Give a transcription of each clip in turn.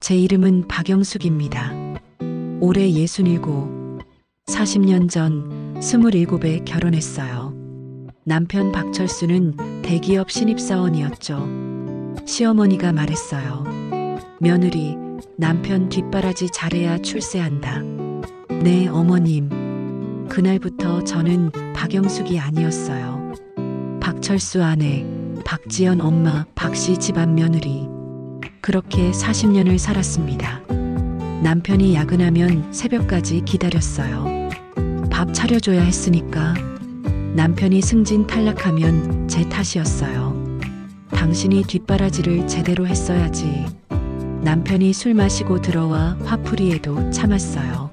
제 이름은 박영숙입니다. 올해 67, 40년 전 27에 결혼했어요. 남편 박철수는 대기업 신입사원이었죠. 시어머니가 말했어요. 며느리, 남편 뒷바라지 잘해야 출세한다. 네, 어머님. 그날부터 저는 박영숙이 아니었어요. 박철수 아내, 박지연 엄마, 박씨 집안 며느리. 그렇게 40년을 살았습니다. 남편이 야근하면 새벽까지 기다렸어요. 밥 차려줘야 했으니까. 남편이 승진 탈락하면 제 탓이었어요. 당신이 뒷바라지를 제대로 했어야지. 남편이 술 마시고 들어와 화풀이해도 참았어요.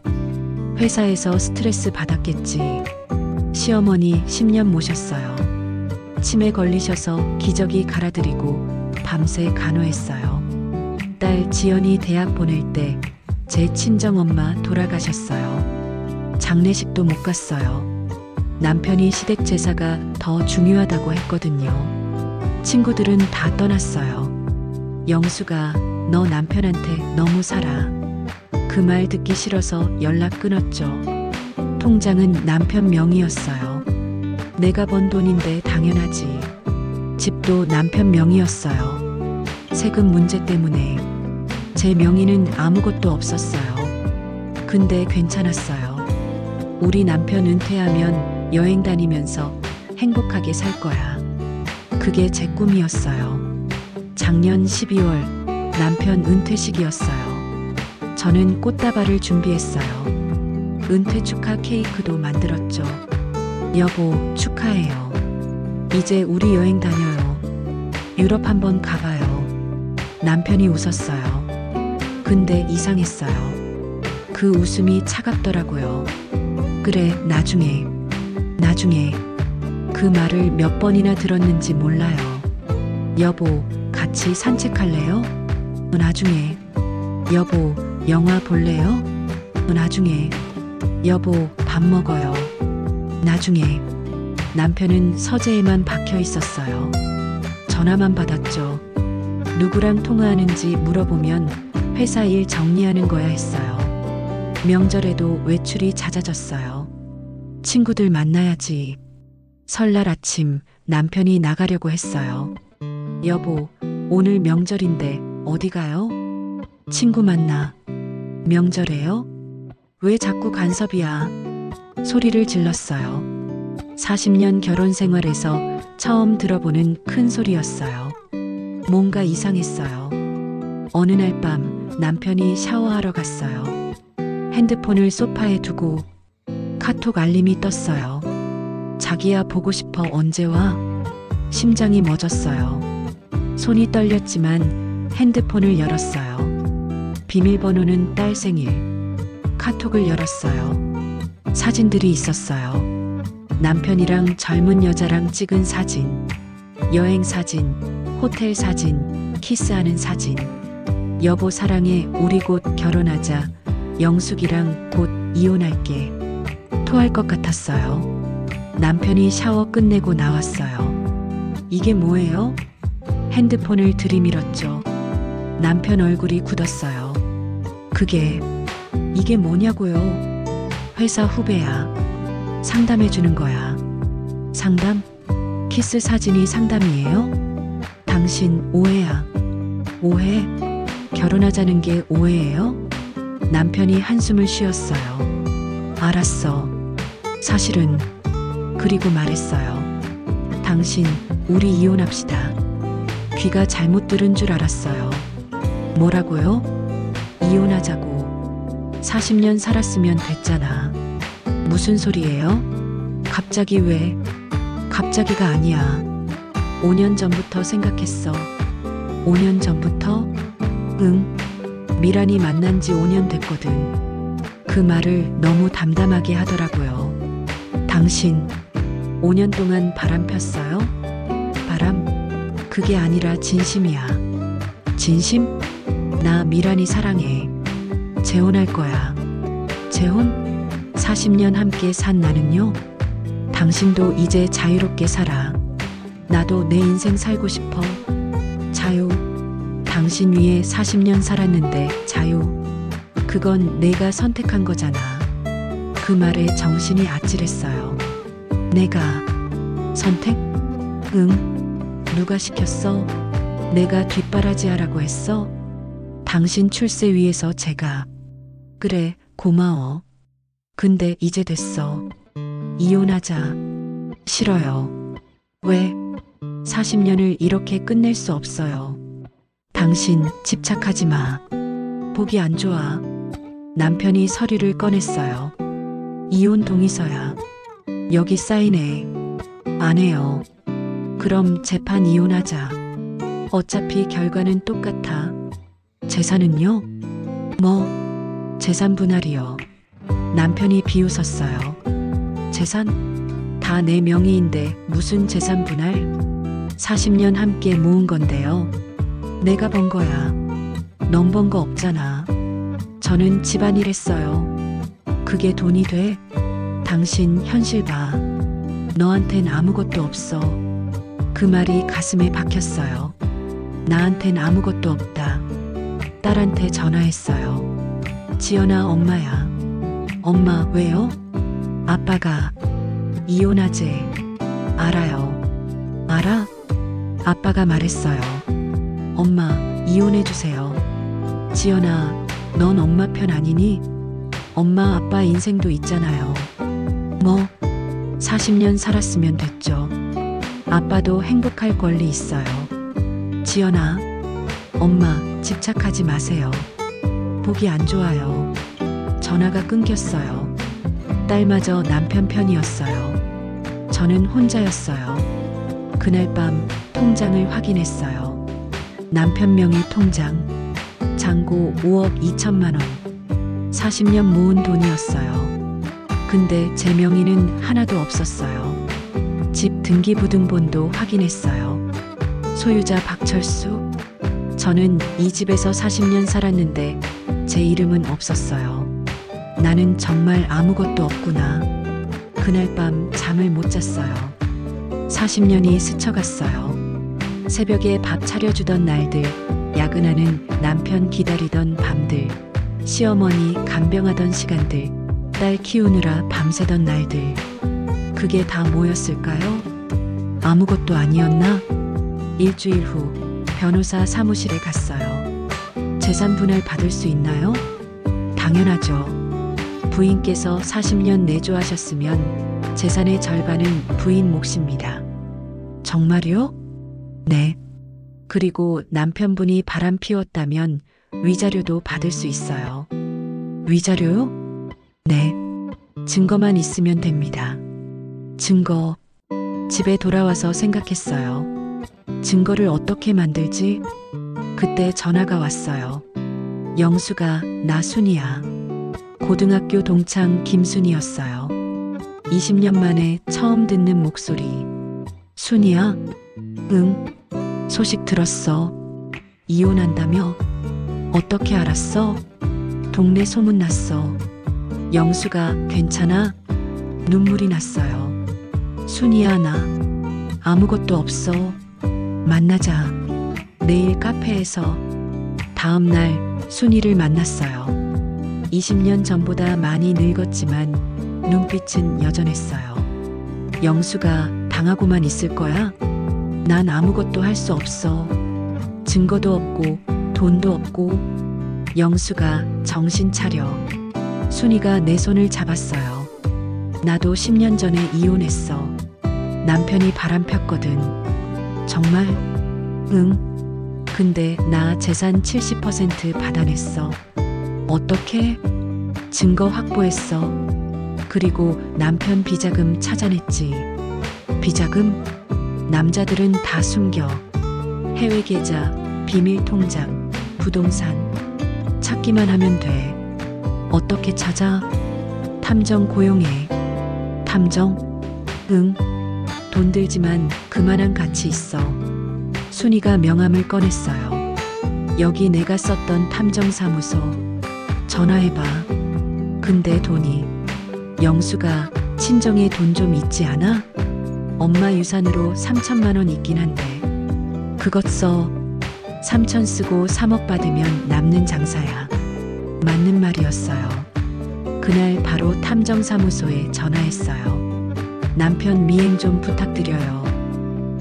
회사에서 스트레스 받았겠지. 시어머니 10년 모셨어요. 치매 걸리셔서 기저귀 갈아드리고 밤새 간호했어요. 딸 지연이 대학 보낼 때 제 친정엄마 돌아가셨어요. 장례식도 못 갔어요. 남편이 시댁 제사가 더 중요하다고 했거든요. 친구들은 다 떠났어요. 영수가 너 남편한테 너무 살아. 그 말 듣기 싫어서 연락 끊었죠. 통장은 남편 명의였어요. 내가 번 돈인데 당연하지. 집도 남편 명의였어요. 세금 문제 때문에 제 명의는 아무것도 없었어요. 근데 괜찮았어요. 우리 남편 은퇴하면 여행 다니면서 행복하게 살 거야. 그게 제 꿈이었어요. 작년 12월 남편 은퇴식이었어요. 저는 꽃다발을 준비했어요. 은퇴 축하 케이크도 만들었죠. 여보, 축하해요. 이제 우리 여행 다녀요. 유럽 한번 가봐요. 남편이 웃었어요. 근데 이상했어요. 그 웃음이 차갑더라고요. 그래, 나중에. 그 말을 몇 번이나 들었는지 몰라요. 여보, 같이 산책할래요? 나중에. 여보, 영화 볼래요? 나중에. 여보, 밥 먹어요. 나중에. 남편은 서재에만 박혀 있었어요. 전화만 받았죠. 누구랑 통화하는지 물어보면 회사 일 정리하는 거야 했어요. 명절에도 외출이 잦아졌어요. 친구들 만나야지. 설날 아침 남편이 나가려고 했어요. 여보, 오늘 명절인데 어디 가요? 친구 만나. 명절에요? 왜 자꾸 간섭이야? 소리를 질렀어요. 40년 결혼 생활에서 처음 들어보는 큰 소리였어요. 뭔가 이상했어요. 어느 날 밤 남편이 샤워하러 갔어요. 핸드폰을 소파에 두고 카톡 알림이 떴어요. 자기야, 보고 싶어. 언제 와? 심장이 멎었어요. 손이 떨렸지만 핸드폰을 열었어요. 비밀번호는 딸 생일. 카톡을 열었어요. 사진들이 있었어요. 남편이랑 젊은 여자랑 찍은 사진, 여행 사진, 호텔 사진, 키스하는 사진. 여보 사랑해, 우리 곧 결혼하자. 영숙이랑 곧 이혼할게. 토할 것 같았어요. 남편이 샤워 끝내고 나왔어요. 이게 뭐예요? 핸드폰을 들이밀었죠. 남편 얼굴이 굳었어요. 이게 뭐냐고요? 회사 후배야. 상담해 주는 거야. 상담? 키스 사진이 상담이에요? 당신 오해야. 오해? 결혼하자는 게 오해예요? 남편이 한숨을 쉬었어요. 알았어. 사실은. 그리고 말했어요. 당신, 우리 이혼합시다. 귀가 잘못 들은 줄 알았어요. 뭐라고요? 이혼하자고. 40년 살았으면 됐잖아. 무슨 소리예요? 갑자기 왜? 갑자기가 아니야. 5년 전부터 생각했어. 5년 전부터? 응. 미란이 만난 지 5년 됐거든. 그 말을 너무 담담하게 하더라고요. 당신 5년 동안 바람 폈어요? 바람? 그게 아니라 진심이야. 진심? 나 미란이 사랑해. 재혼할 거야. 재혼? 40년 함께 산 나는요? 당신도 이제 자유롭게 살아. 나도 내 인생 살고 싶어. 자유. 당신 위에 40년 살았는데 자유. 그건 내가 선택한 거잖아. 그 말에 정신이 아찔했어요. 내가 선택? 응. 누가 시켰어? 내가 뒷바라지 하라고 했어? 당신 출세 위해서 제가. 그래, 고마워. 근데 이제 됐어. 이혼하자. 싫어요. 왜? 40년을 이렇게 끝낼 수 없어요. 당신 집착하지 마. 보기 안 좋아. 남편이 서류를 꺼냈어요. 이혼 동의서야. 여기 사인해. 안 해요. 그럼 재판 이혼하자. 어차피 결과는 똑같아. 재산은요? 뭐? 재산 분할이요. 남편이 비웃었어요. 재산? 다 내 명의인데 무슨 재산 분할? 40년 함께 모은 건데요. 내가 번 거야. 넌 번 거 없잖아. 저는 집안일 했어요. 그게 돈이 돼? 당신 현실 봐. 너한텐 아무것도 없어. 그 말이 가슴에 박혔어요. 나한텐 아무것도 없다. 딸한테 전화했어요. 지연아, 엄마야. 엄마, 왜요? 아빠가 이혼하재. 알아요. 알아? 아빠가 말했어요. 엄마, 이혼해주세요. 지연아, 넌 엄마 편 아니니? 엄마, 아빠 인생도 있잖아요. 뭐? 40년 살았으면 됐죠. 아빠도 행복할 권리 있어요. 지연아, 엄마, 집착하지 마세요. 보기 안 좋아요. 전화가 끊겼어요. 딸마저 남편 편이었어요. 저는 혼자였어요. 그날 밤 통장을 확인했어요. 남편 명의 통장. 잔고 5억 2천만 원. 40년 모은 돈이었어요. 근데 제 명의는 하나도 없었어요. 집 등기부등본도 확인했어요. 소유자 박철수. 저는 이 집에서 40년 살았는데 제 이름은 없었어요. 나는 정말 아무것도 없구나. 그날 밤 잠을 못 잤어요. 40년이 스쳐갔어요. 새벽에 밥 차려주던 날들, 야근하는 남편 기다리던 밤들, 시어머니 간병하던 시간들, 딸 키우느라 밤새던 날들. 그게 다 뭐였을까요? 아무것도 아니었나? 일주일 후 변호사 사무실에 갔어요. 재산 분할 받을 수 있나요? 당연하죠. 부인께서 40년 내조하셨으면 재산의 절반은 부인 몫입니다. 정말요? 네. 그리고 남편분이 바람 피웠다면 위자료도 받을 수 있어요. 위자료요? 네. 증거만 있으면 됩니다. 증거. 집에 돌아와서 생각했어요. 증거를 어떻게 만들지? 그때 전화가 왔어요. 영수가 나 순이야. 고등학교 동창 김순이었어요. 20년 만에 처음 듣는 목소리. 순이야? 응. 소식 들었어. 이혼한다며? 어떻게 알았어? 동네 소문났어. 영수가 괜찮아? 눈물이 났어요. 순이야, 나 아무것도 없어. 만나자. 내일 카페에서. 다음 날 순이를 만났어요. 20년 전보다 많이 늙었지만 눈빛은 여전했어요. 영수가 당하고만 있을 거야? 난 아무것도 할 수 없어. 증거도 없고 돈도 없고. 영수가 정신 차려. 순이가 내 손을 잡았어요. 나도 10년 전에 이혼했어. 남편이 바람 폈거든. 정말? 응. 근데 나 재산 70% 받아냈어. 어떻게? 증거 확보했어. 그리고 남편 비자금 찾아냈지. 비자금? 남자들은 다 숨겨. 해외 계좌, 비밀 통장, 부동산. 찾기만 하면 돼. 어떻게 찾아? 탐정 고용해. 탐정? 응. 돈 들지만 그만한 가치 있어. 순이가 명함을 꺼냈어요. 여기 내가 썼던 탐정사무소. 전화해봐. 근데 돈이. 영수가 친정에 돈 좀 있지 않아? 엄마 유산으로 3천만 원 있긴 한데. 그것 써. 3천 쓰고 3억 받으면 남는 장사야. 맞는 말이었어요. 그날 바로 탐정사무소에 전화했어요. 남편 미행 좀 부탁드려요.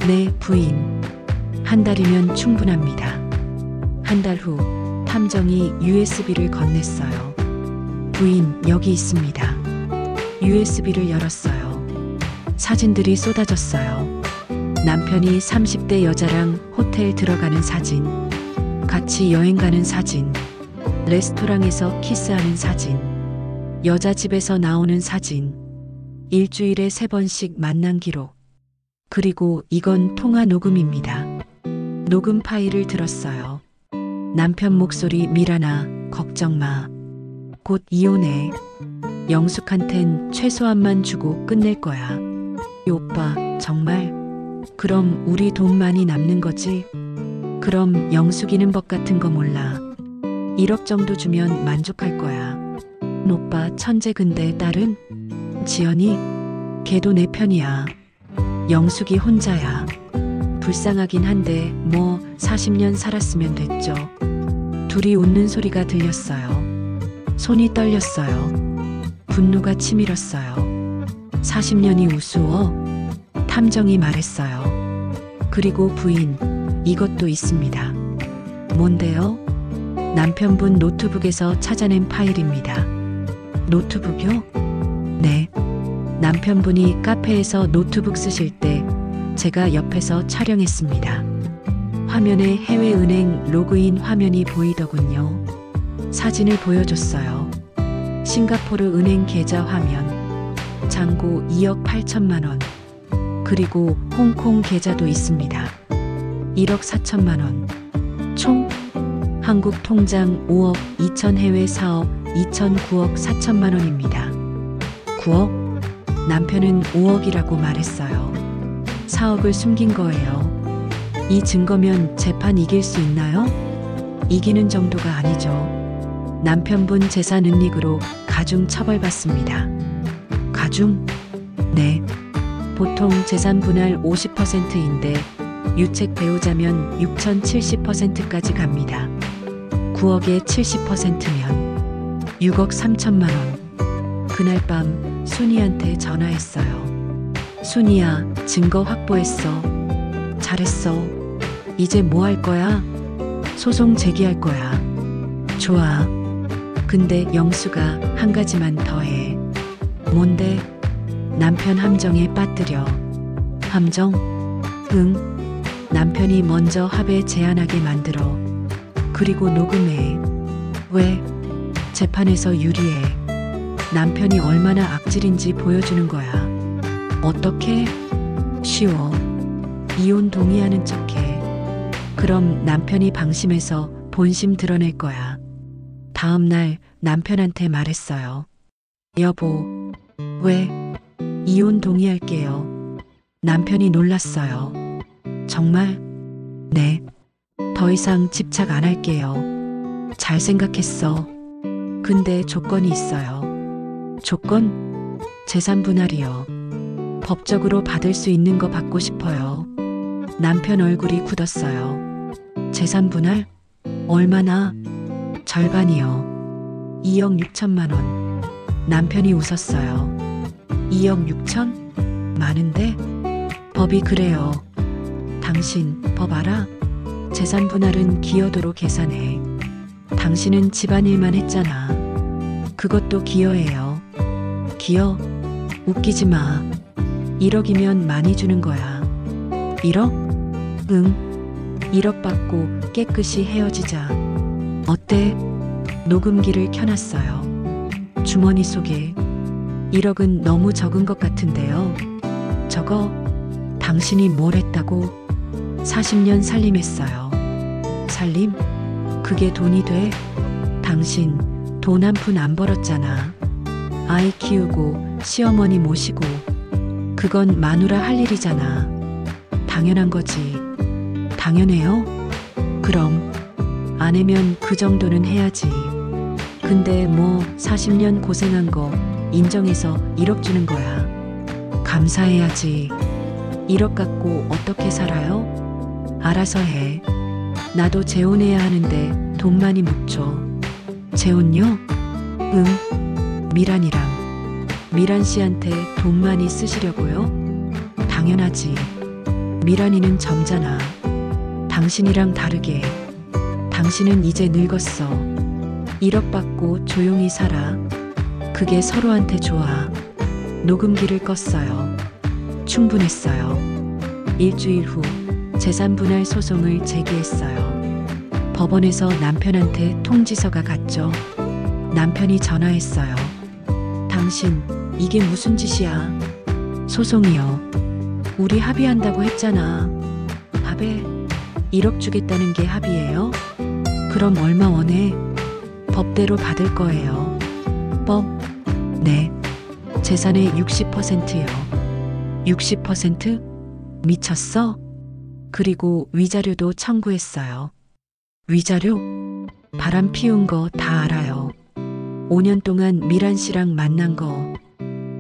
네, 부인. 한 달이면 충분합니다. 한 달 후 탐정이 USB를 건넸어요. 부인, 여기 있습니다. USB를 열었어요. 사진들이 쏟아졌어요. 남편이 30대 여자랑 호텔 들어가는 사진, 같이 여행 가는 사진, 레스토랑에서 키스하는 사진, 여자 집에서 나오는 사진, 일주일에 3번씩 만난 기록. 그리고 이건 통화 녹음입니다. 녹음 파일을 들었어요. 남편 목소리, 미란아, 걱정 마. 곧 이혼해. 영숙한텐 최소한만 주고 끝낼 거야. 오빠, 정말? 그럼 우리 돈 많이 남는 거지? 그럼 영숙이는 법 같은 거 몰라. 1억 정도 주면 만족할 거야. 오빠 천재. 근데 딸은? 지연이? 걔도 내 편이야. 영숙이 혼자야. 불쌍하긴 한데 뭐 40년 살았으면 됐죠. 둘이 웃는 소리가 들렸어요. 손이 떨렸어요. 분노가 치밀었어요. 40년이 우스워? 탐정이 말했어요. 그리고 부인, 이것도 있습니다. 뭔데요? 남편분 노트북에서 찾아낸 파일입니다. 노트북이요? 네. 남편분이 카페에서 노트북 쓰실 때 제가 옆에서 촬영했습니다. 화면에 해외은행 로그인 화면이 보이더군요. 사진을 보여줬어요. 싱가포르 은행 계좌 화면, 잔고 2억 8천만 원, 그리고 홍콩 계좌도 있습니다. 1억 4천만 원. 총 한국 통장 5억 2천, 해외 사업 2천, 9억 4천만 원입니다. 9억? 남편은 5억이라고 말했어요. 4억을 숨긴 거예요. 이 증거면 재판 이길 수 있나요? 이기는 정도가 아니죠. 남편분 재산 은닉으로 가중 처벌받습니다. 가중? 네. 보통 재산 분할 50%인데 유책 배우자면 6,070%까지 갑니다. 9억에 70%면 6억 3천만 원. 그날 밤 순이한테 전화했어요. 순이야, 증거 확보했어. 잘했어. 이제 뭐 할 거야? 소송 제기할 거야. 좋아. 근데 영수가 한 가지만 더 해. 뭔데? 남편 함정에 빠뜨려. 함정? 응. 남편이 먼저 합의 제안하게 만들어. 그리고 녹음해. 왜? 재판에서 유리해. 남편이 얼마나 악질인지 보여주는 거야. 어떻게? 쉬워. 이혼 동의하는 척해. 그럼 남편이 방심해서 본심 드러낼 거야. 다음 날 남편한테 말했어요. 여보, 왜? 이혼 동의할게요. 남편이 놀랐어요. 정말? 네. 더 이상 집착 안 할게요. 잘 생각했어. 근데 조건이 있어요. 조건? 재산 분할이요. 법적으로 받을 수 있는 거 받고 싶어요. 남편 얼굴이 굳었어요. 재산 분할? 얼마나? 절반이요. 2억 6천만 원. 남편이 웃었어요. 2억 6천? 많은데? 법이 그래요. 당신 법 알아? 재산 분할은 기여도로 계산해. 당신은 집안일만 했잖아. 그것도 기여예요. 기여? 웃기지 마. 1억이면 많이 주는 거야. 1억? 응. 1억 받고 깨끗이 헤어지자. 어때? 녹음기를 켜놨어요. 주머니 속에. 1억은 너무 적은 것 같은데요. 저거? 당신이 뭘 했다고? 40년 살림했어요. 살림? 그게 돈이 돼? 당신 돈 한 푼 안 벌었잖아. 아이 키우고 시어머니 모시고. 그건 마누라 할 일이잖아. 당연한 거지. 당연해요? 그럼 아내면 그 정도는 해야지. 근데 뭐 40년 고생한 거 인정해서 1억 주는 거야. 감사해야지. 1억 갖고 어떻게 살아요? 알아서 해. 나도 재혼해야 하는데 돈 많이 못 줘. 재혼요? 응. 미란 씨한테 돈 많이 쓰시려고요? 당연하지. 미란이는 점잖아. 당신이랑 다르게. 당신은 이제 늙었어. 1억 받고 조용히 살아. 그게 서로한테 좋아. 녹음기를 껐어요. 충분했어요. 일주일 후 재산 분할 소송을 제기했어요. 법원에서 남편한테 통지서가 갔죠. 남편이 전화했어요. 당신, 이게 무슨 짓이야? 소송이요. 우리 합의한다고 했잖아. 합의? 1억 주겠다는 게 합의예요? 그럼 얼마 원해? 법대로 받을 거예요. 법? 네. 재산의 60%요. 60%? 미쳤어? 그리고 위자료도 청구했어요. 위자료? 바람 피운 거 다 알아요. 5년 동안 미란 씨랑 만난 거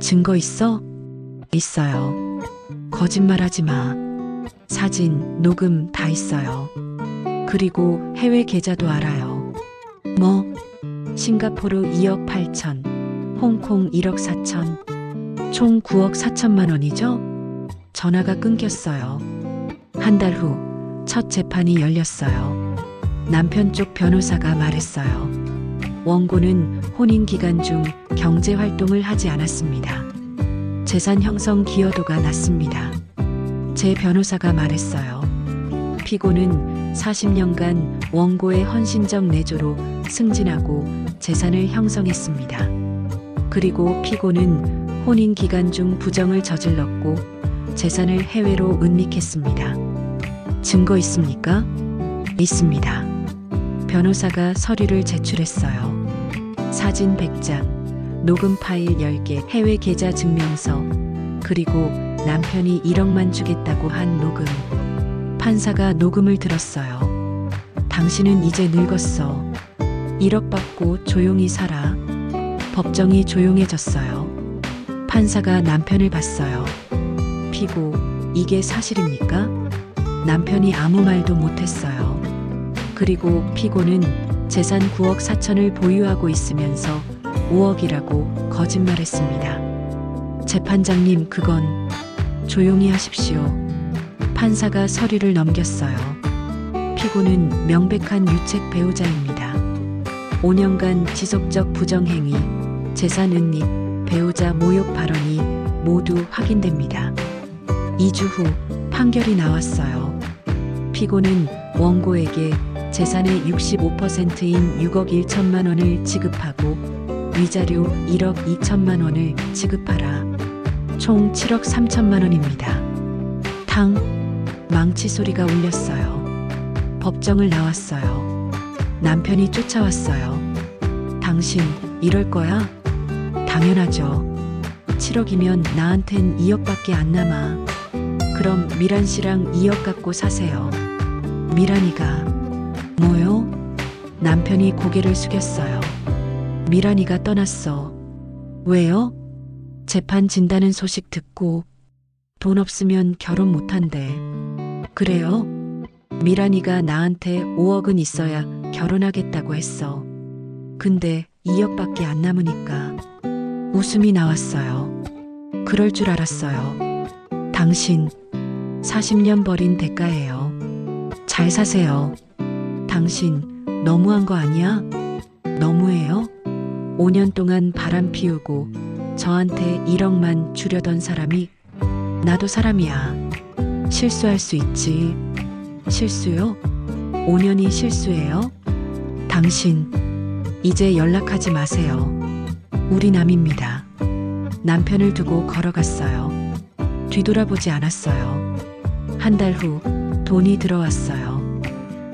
증거 있어? 있어요. 거짓말하지 마. 사진, 녹음 다 있어요. 그리고 해외 계좌도 알아요. 뭐? 싱가포르 2억 8천, 홍콩 1억 4천, 총 9억 4천만 원이죠? 전화가 끊겼어요. 한 달 후 첫 재판이 열렸어요. 남편 쪽 변호사가 말했어요. 원고는 혼인 기간 중 경제 활동을 하지 않았습니다. 재산 형성 기여도가 낮습니다. 제 변호사가 말했어요. 피고는 40년간 원고의 헌신적 내조로 승진하고 재산을 형성했습니다. 그리고 피고는 혼인 기간 중 부정을 저질렀고 재산을 해외로 은닉했습니다. 증거 있습니까? 있습니다. 변호사가 서류를 제출했어요. 사진 100장, 녹음 파일 10개, 해외 계좌 증명서, 그리고 남편이 1억만 주겠다고 한 녹음. 판사가 녹음을 들었어요. 당신은 이제 늙었어. 1억 받고 조용히 살아. 법정이 조용해졌어요. 판사가 남편을 봤어요. 피고, 이게 사실입니까? 남편이 아무 말도 못했어요. 그리고 피고는 재산 9억 4천을 보유하고 있으면서 5억이라고 거짓말했습니다. 재판장님, 그건 조용히 하십시오. 판사가 서류를 넘겼어요. 피고는 명백한 유책 배우자입니다. 5년간 지속적 부정행위, 재산 은닉, 배우자 모욕 발언이 모두 확인됩니다. 2주 후 판결이 나왔어요. 피고는 원고에게 재산의 65%인 6억 1천만 원을 지급하고 위자료 1억 2천만 원을 지급하라. 총 7억 3천만 원입니다. 탕! 망치 소리가 울렸어요. 법정을 나왔어요. 남편이 쫓아왔어요. 당신 이럴 거야? 당연하죠. 7억이면 나한텐 2억밖에 안 남아. 그럼 미란 씨랑 2억 갖고 사세요. 미란이가 뭐요? 남편이 고개를 숙였어요. 미란이가 떠났어. 왜요? 재판 진다는 소식 듣고 돈 없으면 결혼 못한대. 그래요? 미란이가 나한테 5억은 있어야 결혼하겠다고 했어. 근데 2억밖에 안 남으니까. 웃음이 나왔어요. 그럴 줄 알았어요. 당신 40년 버린 대가예요. 잘 사세요. 당신 너무한 거 아니야? 너무해요? 5년 동안 바람 피우고 저한테 1억만 주려던 사람이 나도 사람이야. 실수할 수 있지. 실수요? 5년이 실수예요? 당신 이제 연락하지 마세요. 우리 남입니다. 남편을 두고 걸어갔어요. 뒤돌아보지 않았어요. 한 달 후 돈이 들어왔어요.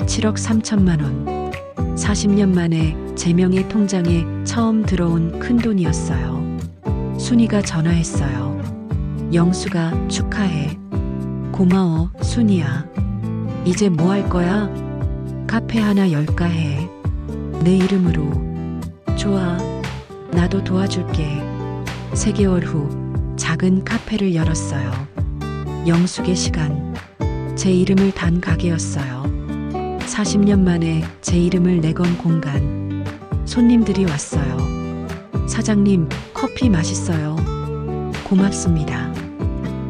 7억 3천만 원. 40년 만에 제 명의 통장에 처음 들어온 큰 돈이었어요. 순이가 전화했어요. 영수가 축하해. 고마워, 순이야. 이제 뭐 할 거야? 카페 하나 열까 해. 내 이름으로. 좋아. 나도 도와줄게. 3개월 후 작은 카페를 열었어요. 영숙의 시간. 제 이름을 단 가게였어요. 40년 만에 제 이름을 내건 공간. 손님들이 왔어요. 사장님, 커피 맛있어요. 고맙습니다.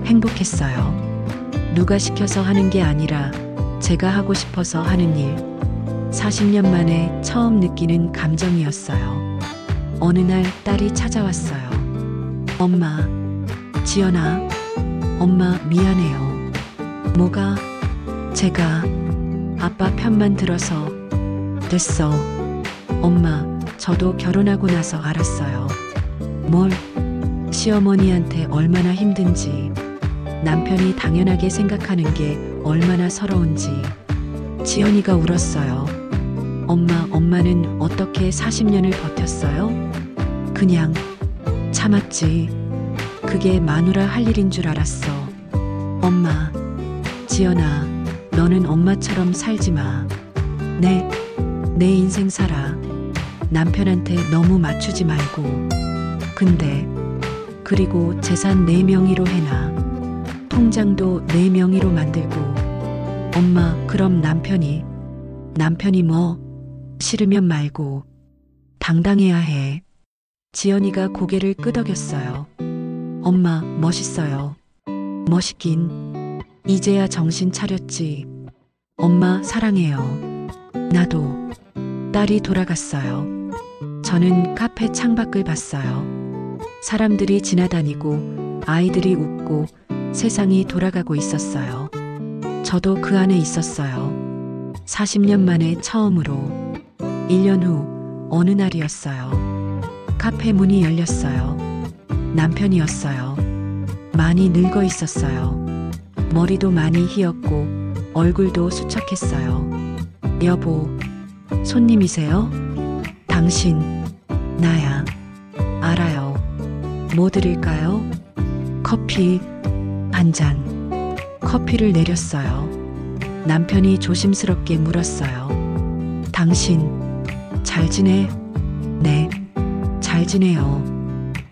행복했어요. 누가 시켜서 하는 게 아니라 제가 하고 싶어서 하는 일. 40년 만에 처음 느끼는 감정이었어요. 어느 날 딸이 찾아왔어요. 엄마, 지연아, 엄마 미안해요. 뭐가? 제가 아빠 편만 들어서. 됐어. 엄마, 저도 결혼하고 나서 알았어요. 뭘? 시어머니한테 얼마나 힘든지, 남편이 당연하게 생각하는 게 얼마나 서러운지. 지연이가 울었어요. 엄마는 어떻게 40년을 버텼어요? 그냥 참았지. 그게 마누라 할 일인 줄 알았어. 엄마, 지연아, 너는 엄마처럼 살지 마. 내 인생 살아. 남편한테 너무 맞추지 말고. 근데 그리고 재산 내 명의로 해놔. 통장도 내 명의로 만들고. 엄마, 그럼 남편이 뭐? 싫으면 말고. 당당해야 해. 지연이가 고개를 끄덕였어요. 엄마, 멋있어요. 멋있긴. 이제야 정신 차렸지. 엄마, 사랑해요. 나도. 딸이 돌아갔어요. 저는 카페 창밖을 봤어요. 사람들이 지나다니고 아이들이 웃고 세상이 돌아가고 있었어요. 저도 그 안에 있었어요. 40년 만에 처음으로. 1년 후 어느 날이었어요. 카페 문이 열렸어요. 남편이었어요. 많이 늙어 있었어요. 머리도 많이 휘었고 얼굴도 수척했어요. 여보, 손님이세요? 당신, 나야. 알아요. 뭐 드릴까요? 커피 한 잔. 커피를 내렸어요. 남편이 조심스럽게 물었어요. 당신, 잘 지내? 네, 잘 지내요.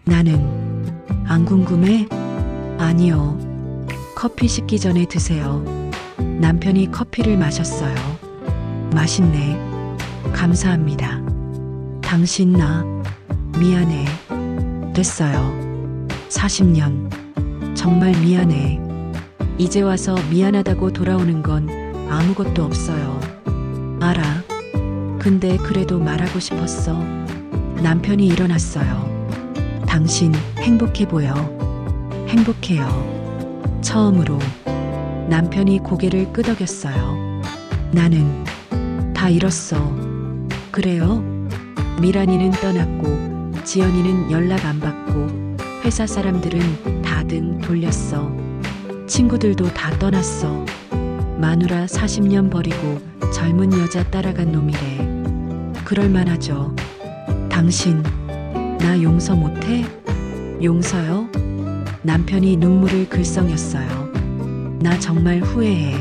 나는 안 궁금해? 아니요. 커피 식기 전에 드세요. 남편이 커피를 마셨어요. 맛있네. 감사합니다. 당신 나 미안해. 됐어요. 40년. 정말 미안해. 이제 와서 미안하다고 돌아오는 건 아무것도 없어요. 알아. 근데 그래도 말하고 싶었어. 남편이 일어났어요. 당신 행복해 보여. 행복해요. 처음으로. 남편이 고개를 끄덕였어요. 나는 다 잃었어. 그래요? 미란이는 떠났고 지연이는 연락 안 받고 회사 사람들은 다 등 돌렸어. 친구들도 다 떠났어. 마누라 40년 버리고 젊은 여자 따라간 놈이래. 그럴만하죠. 당신 나 용서 못해? 용서요? 남편이 눈물을 글썽였어요. 나 정말 후회해.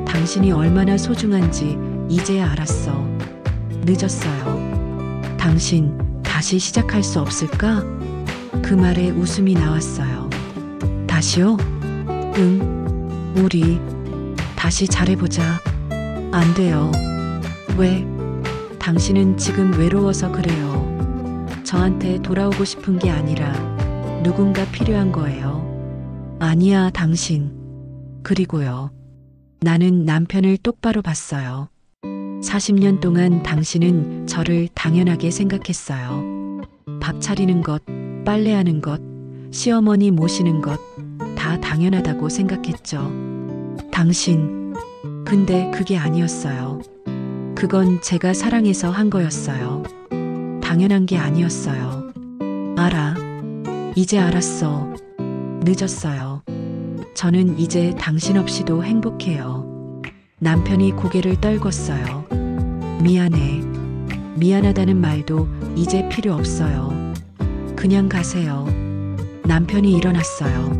당신이 얼마나 소중한지 이제야 알았어. 늦었어요. 당신 다시 시작할 수 없을까? 그 말에 웃음이 나왔어요. 다시요? 응. 우리 다시 잘해보자. 안 돼요. 왜? 당신은 지금 외로워서 그래요. 저한테 돌아오고 싶은 게 아니라 누군가 필요한 거예요. 아니야, 당신. 그리고요. 나는 남편을 똑바로 봤어요. 40년 동안 당신은 저를 당연하게 생각했어요. 밥 차리는 것, 빨래하는 것, 시어머니 모시는 것, 다 당연하다고 생각했죠. 당신, 근데 그게 아니었어요. 그건 제가 사랑해서 한 거였어요. 당연한 게 아니었어요. 알아. 이제 알았어. 늦었어요. 저는 이제 당신 없이도 행복해요. 남편이 고개를 떨궜어요. 미안해. 미안하다는 말도 이제 필요 없어요. 그냥 가세요. 남편이 일어났어요.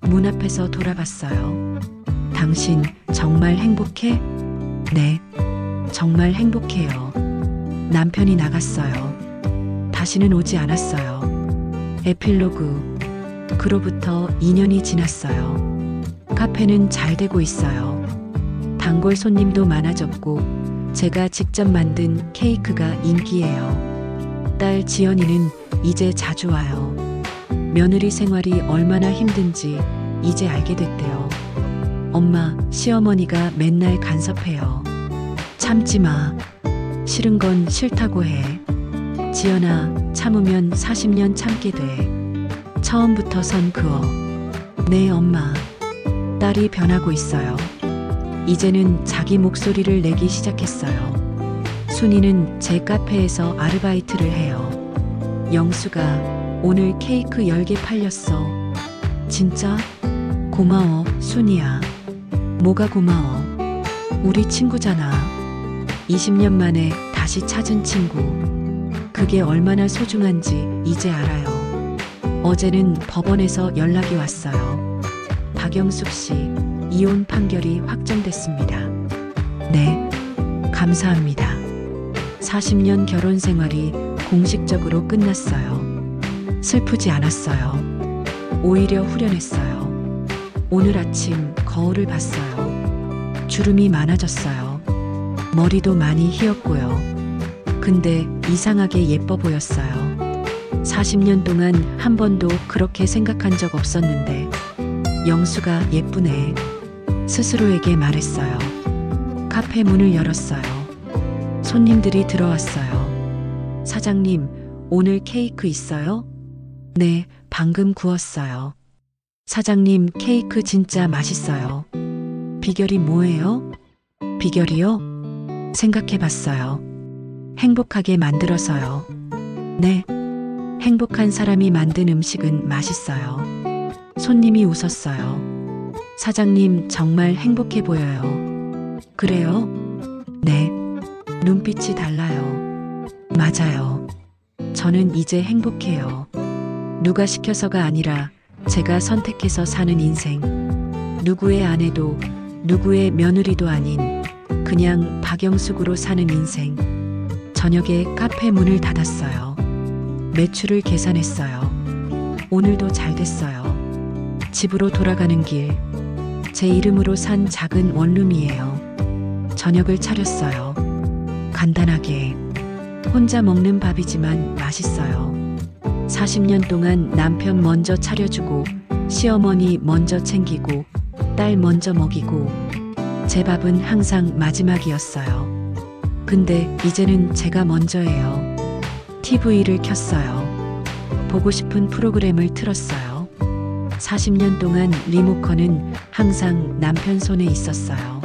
문 앞에서 돌아봤어요. 당신 정말 행복해? 네, 정말 행복해요. 남편이 나갔어요. 다시는 오지 않았어요. 에필로그. 그로부터 2년이 지났어요. 카페는 잘 되고 있어요. 단골 손님도 많아졌고 제가 직접 만든 케이크가 인기예요. 딸 지연이는 이제 자주 와요. 며느리 생활이 얼마나 힘든지 이제 알게 됐대요. 엄마, 시어머니가 맨날 간섭해요. 참지 마. 싫은 건 싫다고 해. 지연아, 참으면 40년 참게 돼. 처음부터 선 그어. 네, 엄마. 딸이 변하고 있어요. 이제는 자기 목소리를 내기 시작했어요. 순이는 제 카페에서 아르바이트를 해요. 영수가 오늘 케이크 10개 팔렸어. 진짜? 고마워, 순이야. 뭐가 고마워? 우리 친구잖아. 20년 만에 다시 찾은 친구. 그게 얼마나 소중한지 이제 알아요. 어제는 법원에서 연락이 왔어요. 박영숙 씨, 이혼 판결이 확정됐습니다. 네, 감사합니다. 40년 결혼 생활이 공식적으로 끝났어요. 슬프지 않았어요. 오히려 후련했어요. 오늘 아침 거울을 봤어요. 주름이 많아졌어요. 머리도 많이 휘었고요. 근데 이상하게 예뻐 보였어요. 40년 동안 한 번도 그렇게 생각한 적 없었는데 영수가 예쁘네. 스스로에게 말했어요. 카페 문을 열었어요. 손님들이 들어왔어요. 사장님, 오늘 케이크 있어요? 네, 방금 구웠어요. 사장님, 케이크 진짜 맛있어요. 비결이 뭐예요? 비결이요? 생각해 봤어요. 행복하게 만들어서요. 네, 행복한 사람이 만든 음식은 맛있어요. 손님이 웃었어요. 사장님 정말 행복해 보여요. 그래요? 네. 눈빛이 달라요. 맞아요. 저는 이제 행복해요. 누가 시켜서가 아니라 제가 선택해서 사는 인생. 누구의 아내도 누구의 며느리도 아닌 그냥 박영숙으로 사는 인생. 저녁에 카페 문을 닫았어요. 매출을 계산했어요. 오늘도 잘 됐어요. 집으로 돌아가는 길. 제 이름으로 산 작은 원룸이에요. 저녁을 차렸어요. 간단하게. 혼자 먹는 밥이지만 맛있어요. 40년 동안 남편 먼저 차려주고 시어머니 먼저 챙기고 딸 먼저 먹이고 제 밥은 항상 마지막이었어요. 근데 이제는 제가 먼저예요. TV를 켰어요. 보고 싶은 프로그램을 틀었어요. 40년 동안 리모컨은 항상 남편 손에 있었어요.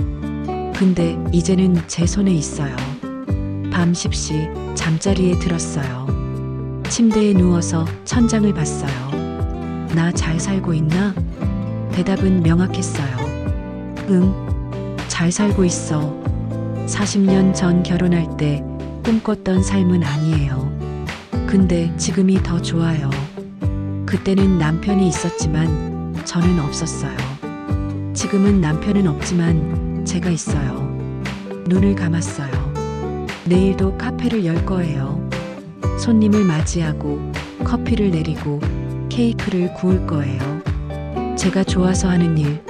근데 이제는 제 손에 있어요. 밤 10시 잠자리에 들었어요. 침대에 누워서 천장을 봤어요. 나 잘 살고 있나? 대답은 명확했어요. 응, 잘 살고 있어. 40년 전 결혼할 때 꿈꿨던 삶은 아니에요. 근데 지금이 더 좋아요. 그때는 남편이 있었지만 저는 없었어요. 지금은 남편은 없지만 제가 있어요. 눈을 감았어요. 내일도 카페를 열 거예요. 손님을 맞이하고 커피를 내리고 케이크를 구울 거예요. 제가 좋아서 하는 일,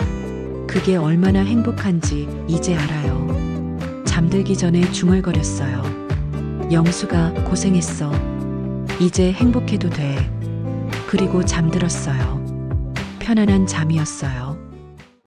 그게 얼마나 행복한지 이제 알아요. 잠들기 전에 중얼거렸어요. 영수가 고생했어. 이제 행복해도 돼. 그리고 잠들었어요. 편안한 잠이었어요.